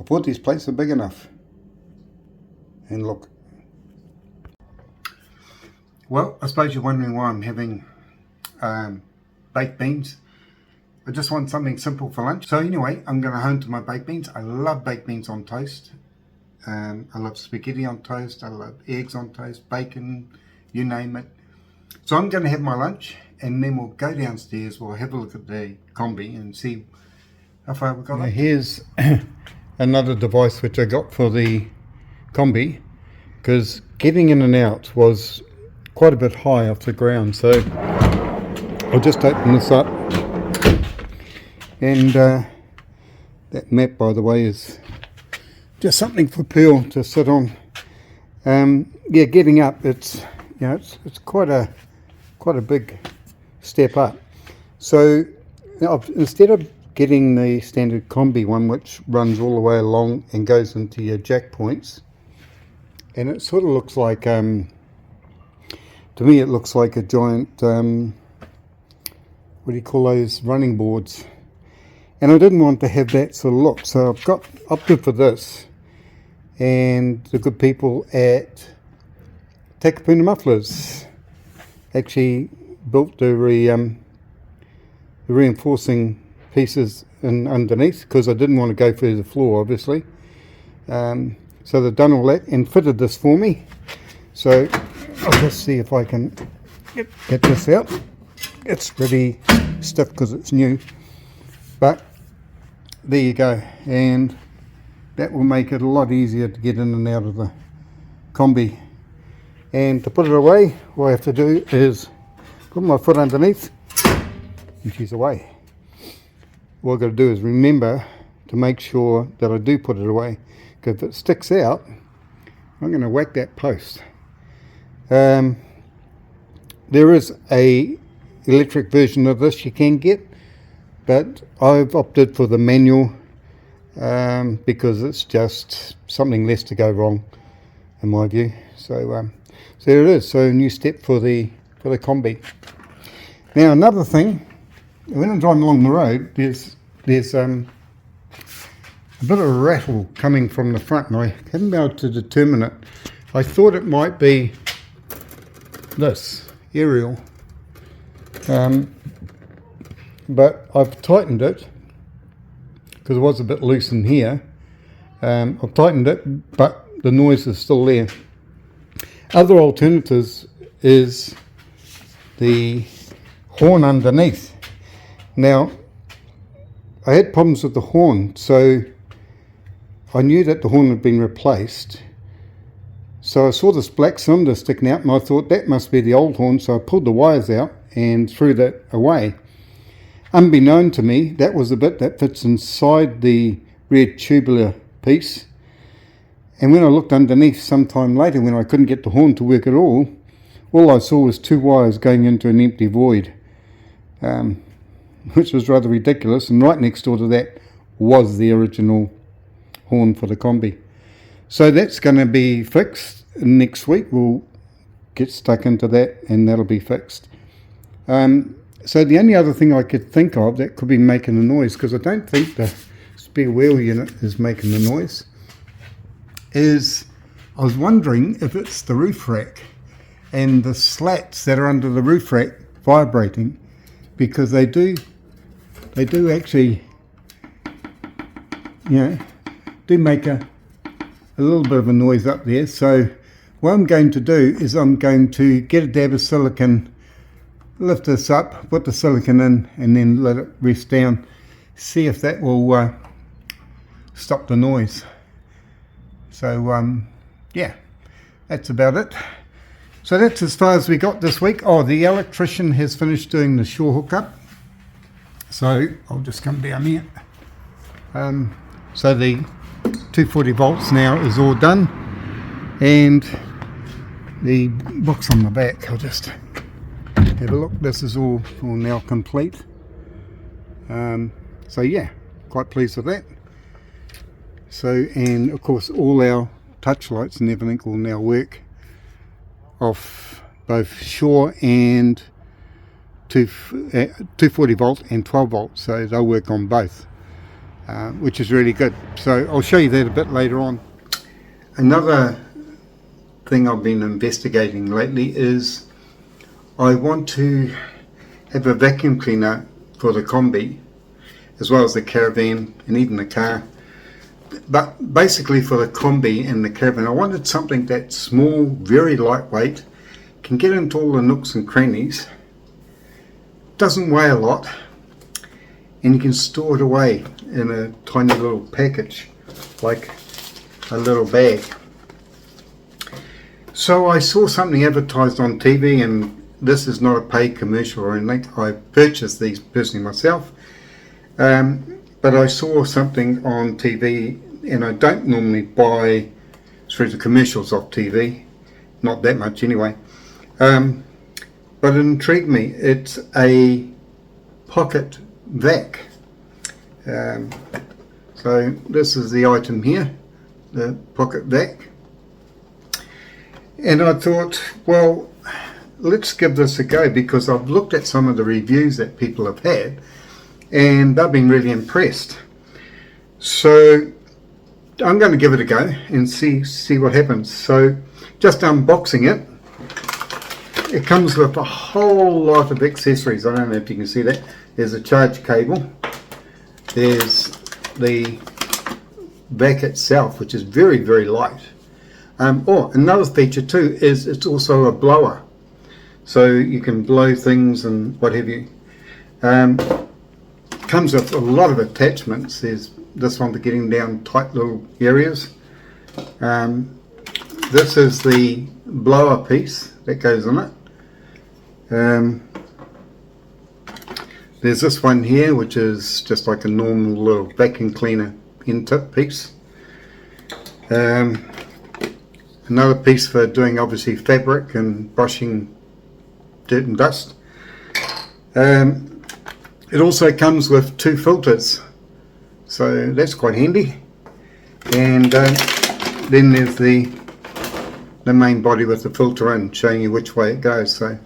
thought these plates are big enough. And look. Well, I suppose you're wondering why I'm having baked beans. I just want something simple for lunch. So anyway, I'm going to home to my baked beans. I love baked beans on toast. I love spaghetti on toast. I love eggs on toast, bacon, you name it. So I'm going to have my lunch, and then we'll go downstairs. We'll have a look at the Kombi and see how far we've got. Now here's another device which I got for the Kombi, because getting in and out was quite a bit high off the ground. So I'll just open this up, and that map, by the way, is just something for Pearl to sit on. Yeah, getting up, it's it's quite a big step up. So now, instead of getting the standard Kombi one, which runs all the way along and goes into your jack points, and it sort of looks like, to me it looks like a giant, what do you call those, running boards, and I didn't want to have that sort of look, so I've opted for this. And the good people at Takapuna Mufflers actually built the reinforcing pieces in underneath, because I didn't want to go through the floor, obviously. So they've done all that and fitted this for me. So I'll just see if I can get this out. It's pretty stiff because it's new, but there you go, and that will make it a lot easier to get in and out of the Kombi. And to put it away, what I have to do is put my foot underneath and she's away. What I've got to do is remember to make sure that I do put it away, because if it sticks out, I'm going to whack that post. There is a electric version of this you can get, but I've opted for the manual, because it's just something less to go wrong in my view. So there it is. So a new step for the Kombi. Now another thing, when I'm driving along the road, there's a bit of a rattle coming from the front, and I haven't been able to determine it. I thought it might be this aerial, but I've tightened it, because it was a bit loose in here. I've tightened it, but the noise is still there. Other alternatives is the horn underneath. Now, I had problems with the horn, so I knew that the horn had been replaced. So I saw this black cylinder sticking out, and I thought that must be the old horn, so I pulled the wires out and threw that away. Unbeknown to me, that was the bit that fits inside the rear tubular piece. And when I looked underneath sometime later, when I couldn't get the horn to work at all I saw was two wires going into an empty void, which was rather ridiculous. And right next door to that was the original horn for the Kombi. So that's going to be fixed next week. We'll get stuck into that and that'll be fixed. So the only other thing I could think of that could be making a noise, because I don't think the spare wheel unit is making the noise, is I was wondering if it's the roof rack and the slats that are under the roof rack vibrating, because they do actually, do make a little bit of a noise up there. So what I'm going to do is I'm going to get a dab of silicone, lift this up, put the silicone in, and then let it rest down, see if that will stop the noise. So yeah, that's about it. So that's as far as we got this week. Oh, the electrician has finished doing the shore hookup, so I'll just come down here. So the 240 volts now is all done, and the box on the back, I'll just have a look. This is all now complete. So yeah, quite pleased with that. So, and of course all our touch lights and everything will now work off both shore and 240 volt and 12 volt, so they'll work on both. which is really good. So I'll show you that a bit later on. Another thing I've been investigating lately is I want to have a vacuum cleaner for the Kombi as well as the Caravan and even the car, but basically for the Kombi and the Caravan I wanted something that's small, very lightweight, can get into all the nooks and crannies, doesn't weigh a lot, and you can store it away in a tiny little package like a little bag. So I saw something advertised on TV, and this is not a paid commercial or anything. I purchased these personally myself, but I saw something on TV, and I don't normally buy through the commercials off TV, not that much anyway, but it intrigued me. It's a Pocket Vac. So this is the item here, the Pocket Vac, and I thought, well, let's give this a go, because I've looked at some of the reviews that people have had and they've been really impressed. So I'm going to give it a go and see what happens. So just unboxing it comes with a whole lot of accessories. I don't know if you can see that. There's a charge cable, there's the vac itself, which is very, very light. Oh, another feature too is it's also a blower, so you can blow things and what have you. Comes with a lot of attachments. There's this one for getting down tight little areas. This is the blower piece that goes on it. There's this one here, which is just like a normal little vacuum cleaner end tip piece. Another piece for doing obviously fabric and brushing dirt and dust. It also comes with 2 filters, so that's quite handy. And then there's the main body with the filter in, showing you which way it goes. So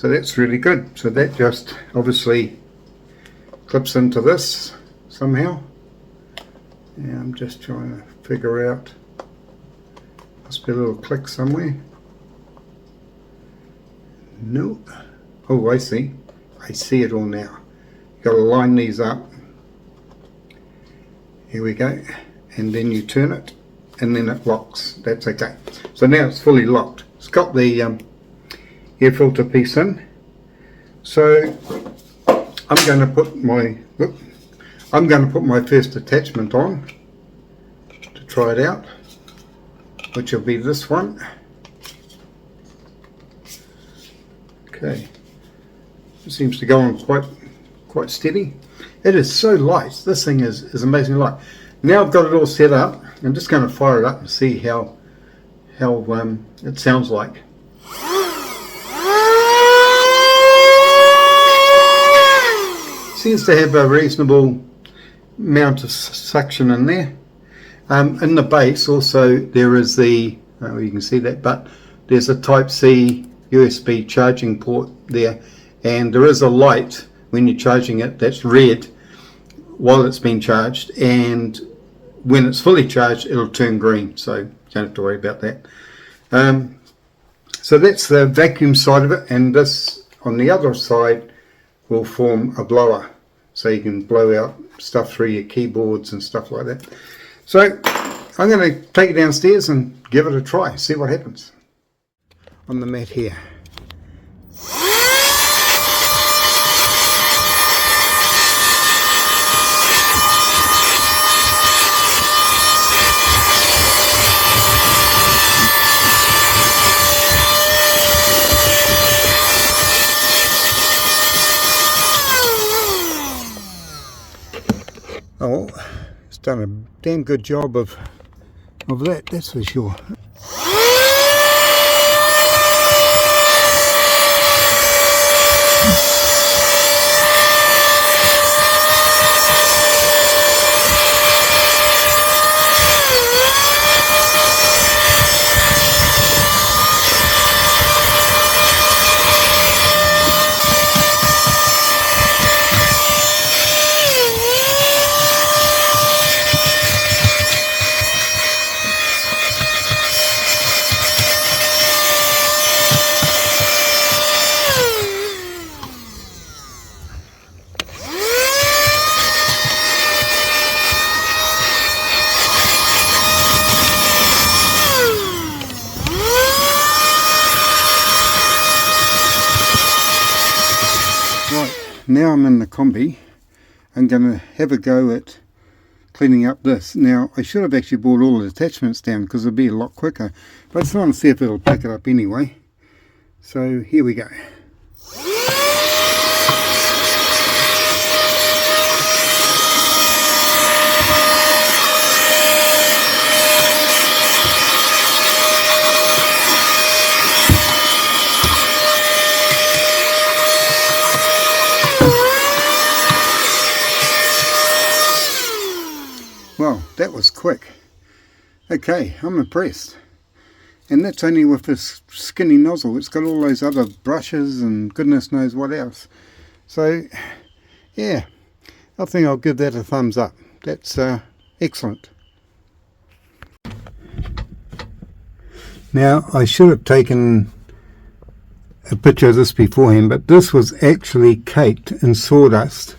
that's really good. So that just obviously clips into this somehow. Yeah, I'm just trying to figure out. Must be a little click somewhere. No. Oh, I see. I see it all now. You've got to line these up. Here we go. And then you turn it, and then it locks. That's okay. So now it's fully locked. It's got the air filter piece in. So I'm going to put my first attachment on to try it out, which will be this one. Okay, it seems to go on quite steady. It is so light. This thing is amazingly light. Now I've got it all set up. I'm just going to fire it up and see how it sounds like. Seems to have a reasonable amount of suction in there. In the base also there is the, you can see that, but there's a Type-C USB charging port there, and there is a light when you're charging it that's red while it's being charged, and when it's fully charged it'll turn green, so you don't have to worry about that. So that's the vacuum side of it, and this on the other side will form a blower, so you can blow out stuff through your keyboards and stuff like that. So I'm going to take it downstairs and give it a try, see what happens. On the mat here. Oh, it's done a damn good job of that, that's for sure. now I'm in the Kombi. I'm going to have a go at cleaning up this. Now I should have actually brought all the attachments down because it'll be a lot quicker, but I just want to see if it'll pick it up anyway. So here we go. Well, that was quick. Okay, I'm impressed. And that's only with this skinny nozzle. It's got all those other brushes and goodness knows what else. So, yeah, I think I'll give that a thumbs up. That's excellent. Now, I should have taken a picture of this beforehand, but this was actually caked in sawdust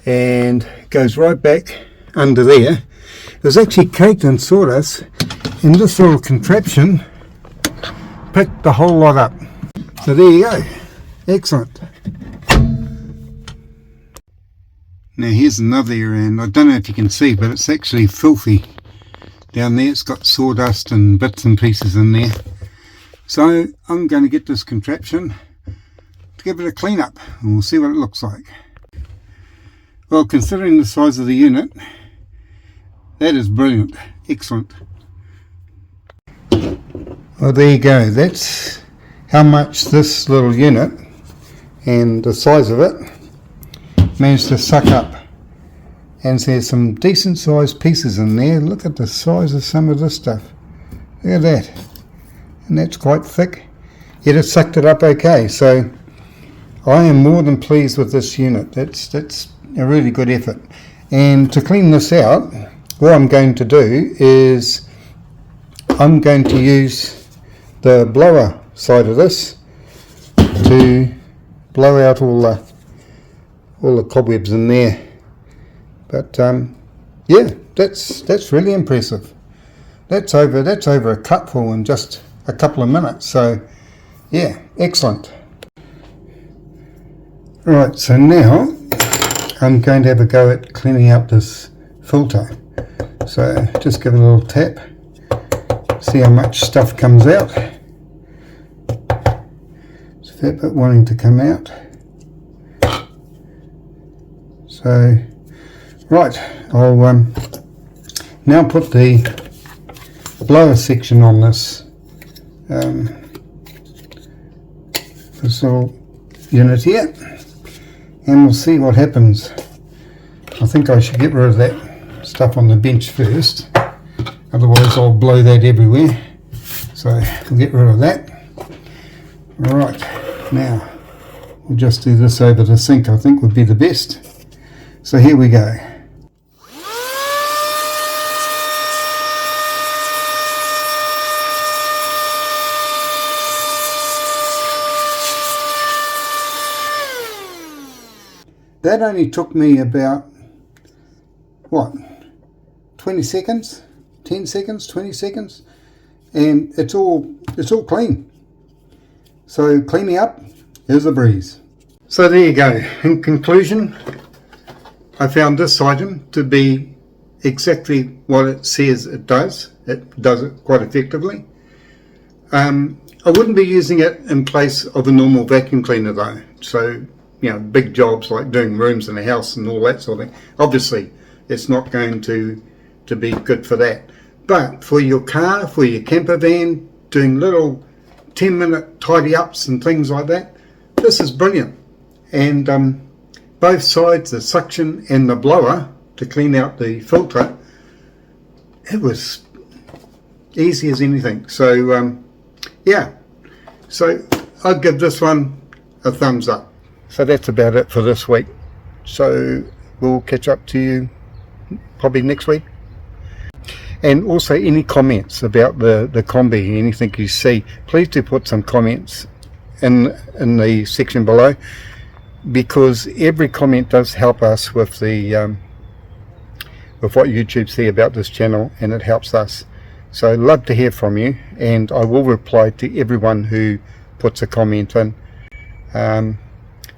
and goes right back under there. It was actually caked in sawdust, and this little contraption picked the whole lot up. So there you go. Excellent. Now here's another area, and I don't know if you can see, but it's actually filthy down there. It's got sawdust and bits and pieces in there. So I'm going to get this contraption to give it a clean up, and we'll see what it looks like. Well, considering the size of the unit, that is brilliant. Excellent. Well, there you go. That's how much this little unit and the size of it managed to suck up. And there's some decent sized pieces in there. Look at the size of some of this stuff. Look at that. And that's quite thick. Yet it sucked it up okay. So I am more than pleased with this unit. That's a really good effort. And to clean this out, what I'm going to do is I'm going to use the blower side of this to blow out all the cobwebs in there. But yeah, that's really impressive. That's over a cupful in just a couple of minutes. So yeah, excellent. Right, so now I'm going to have a go at cleaning up this filter. So just give it a little tap, see how much stuff comes out. It's a fair bit wanting to come out. So right, I'll now put the blower section on this little unit here, and we'll see what happens. I think I should get rid of that stuff on the bench first, otherwise I'll blow that everywhere. So we'll get rid of that. Right, now we'll just do this over the sink, I think would be the best. So here we go. That only took me about, what, 20 seconds, 10 seconds, 20 seconds, and it's all clean. So cleaning up is a breeze. So there you go. In conclusion, I found this item to be exactly what it says it does. It does it quite effectively. I wouldn't be using it in place of a normal vacuum cleaner though. So, you know, big jobs like doing rooms in a house and all that sort of thing. Obviously, it's not going to be good for that. But for your car, for your camper van, doing little 10-minute tidy ups and things like that, this is brilliant. And both sides, the suction and the blower to clean out the filter, it was easy as anything. So yeah, so I'll give this one a thumbs up. So that's about it for this week. So we'll catch up to you probably next week. And also any comments about the Kombi, anything you see, please do put some comments in the section below, because every comment does help us with the with what YouTube see about this channel, and it helps us. So I'd love to hear from you, and I will reply to everyone who puts a comment in.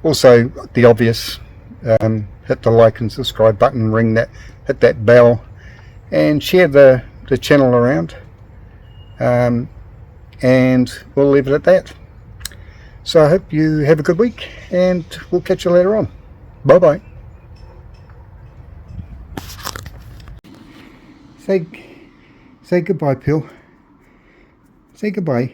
Also the obvious, hit the like and subscribe button, hit that bell, and share the channel around, and we'll leave it at that. So I hope you have a good week, and we'll catch you later on. Bye bye. Say goodbye, Pill. Say goodbye.